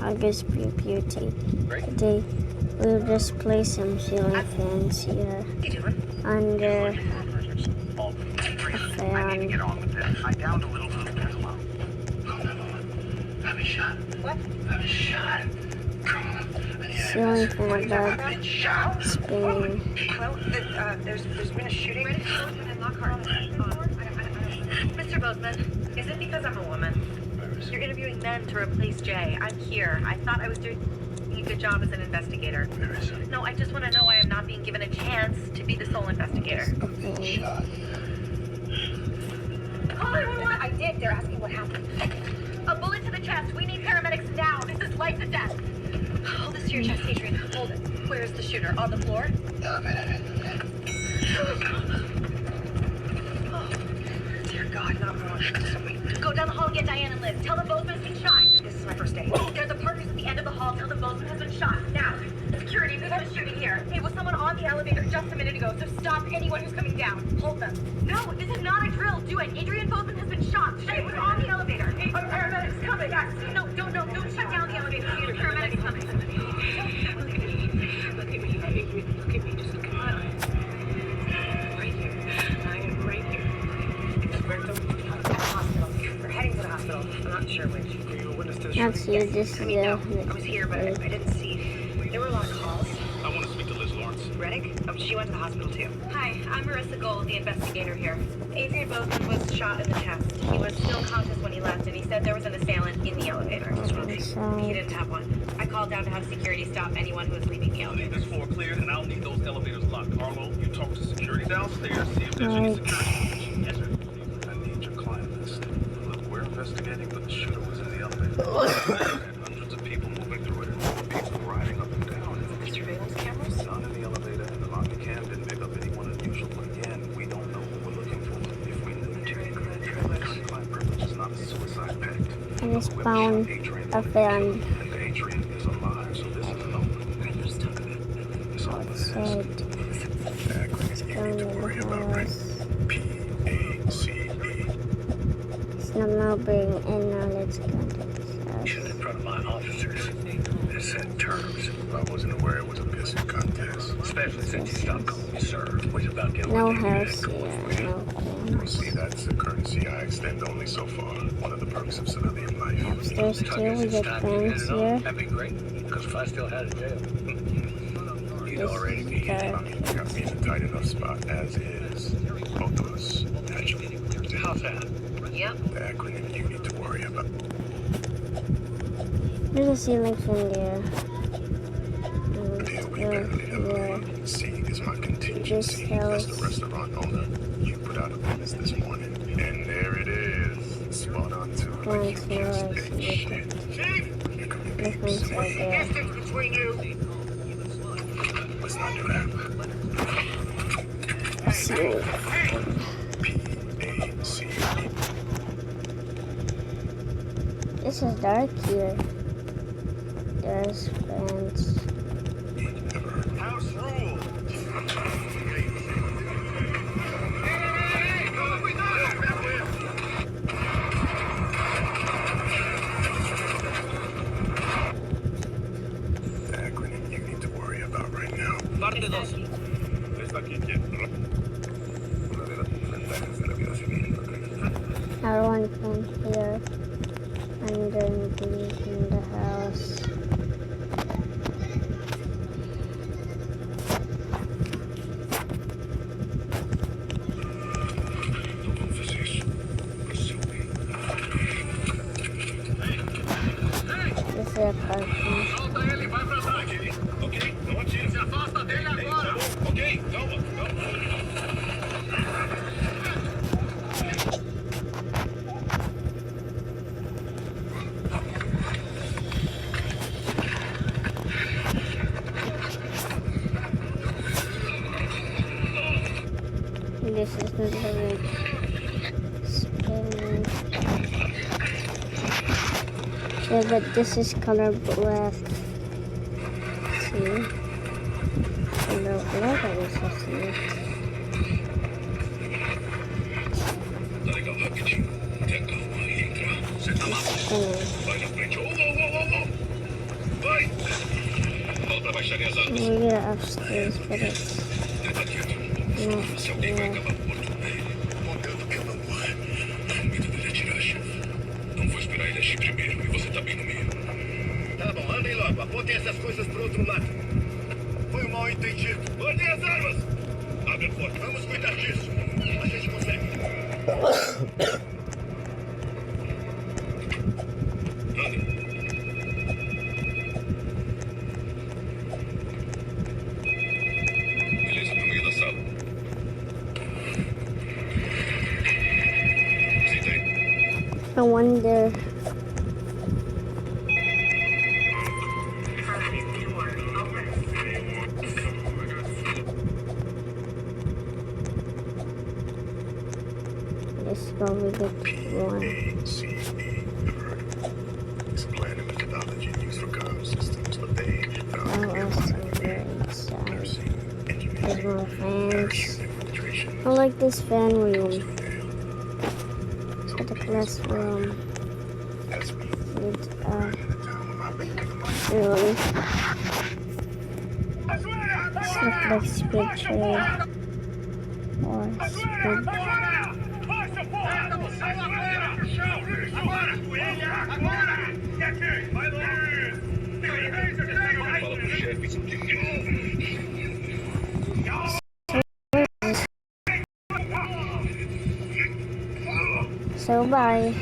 August beauty. Today we'll just place some ceiling fans here under a fan. I downed a little blue pencil. Have a shot. What? Have a shot. Ceiling fan above spinning. Well, there's been a shooting. Mr. Bozeman, is it because I'm a woman? You're interviewing men to replace Jay. I'm here. I thought I was doing a good job as an investigator. No, I just want to know why I'm not being given a chance to be the sole investigator. Call 911. I did. They're asking what happened. A bullet to the chest. We need paramedics now. This is life or death. Hold this to your chest, Adrian. Hold it. Where is the shooter? On the floor? Oh, dear God, not wrong. Go down the hall and get Diane and Liz. Tell them Bozeman's been shot. This is my first day. There's a partners at the end of the hall. Tell them Bozeman has been shot. Now. Security, we have a shooting here. There was someone on the elevator just a minute ago, so stop anyone who's coming down. Hold them. No, this is not a drill. Do it. Adrian Bozeman has been shot. She was on the elevator. Are paramedics coming? Yes. No, don't shut down the elevator. Paramedics coming. Look at me. Just look at my eyes. Right here. I am right here. Experto at the hospital. We're heading to the hospital. I'm not sure which. Are you a witness to the That's shooting? you, this is No, I was here, but I didn't see. There were a lot of calls. I want to speak to Liz Lawrence. Reddick? Oh, she went to the hospital too. Hi, I'm Marissa Gold, the investigator here. Adrian Bozeman was shot in the chest. He was still conscious when he left, and he said there was an assailant in the elevator. He didn't have one. I called down to have security stop anyone who was leaving the I'll need elevator. this floor cleared, and I'll need those elevators locked. Carlo, you talk to security downstairs, see if there's any security. Yes, sir. I need your client list. Look, we're investigating, but the shooter was in the elevator. And hundreds of people moving through it, and more people riding up and down. Surveillance cameras? None in the elevator, and the locked cam didn't pick up anyone unusual. But again, we don't know who we're looking for. If we knew, attorney-client privilege is not a suicide pact. I just found a fan. And Adrian is alive, so this isn't over. Let's talk about it. It's all this Said The acronym you need to worry about, right? PACE. it's not now bring in knowledge contest. In front of my officers, they set terms. I wasn't aware it was a pissing contest. Especially since you stopped calling me sir. Which about getting No what you house did here, for you. no cams. See, that's a courtesy I extend only so far. One of the perks of civilian life. Upstairs too, we get fans here. That'd be great, because if I still had a jail, you'd This already be is I mean, you got me in a tight enough spot as is. Both of us, naturally. How's that? Yep. The acronym you need to worry about. There's a ceiling fan there. Deal we barely have. C is my contingency. That's the restaurant owner. You put out a witness this morning. And there it is. Spot on too. Like you just ate shit. You could be This one's right there. Distance between you. Let's not do that. Ceiling. PAC. This is dark here. There's fans. House rule. The acronym you need to worry about right now. Our one fan here. Underneath in the house. This is a parking. This is the village. Spinning. Yeah, but this is color black. See? Color black, I guess I see it. Spinning. baixarem as armas. We get upstairs, but it's Fica quieto. not Se alguém vai here. acabar morto. Montando que eu não morra. Com medo dele atirar, chefe. Não vou esperar ele agir primeiro e você tá bem no meio. Tá bom, andem logo. Apontem essas coisas pro outro lado. Foi um mal entendido. Guardem as armas! Abre a porta. Vamos cuidar disso. A gente consegue. Anda. Beleza, pro meio da sala. Senta aí. I wonder. Let's go with it one. PACE. It's a plan and methodology used for comm systems, but they found Now us I'm very excited. nursing, There's engineering, more fans. infiltration. I like this fan room. So Got a PACE classroom That's me. with In a town where my bank really. It's not like speed trade or speed. Fala pro chefe se So bye.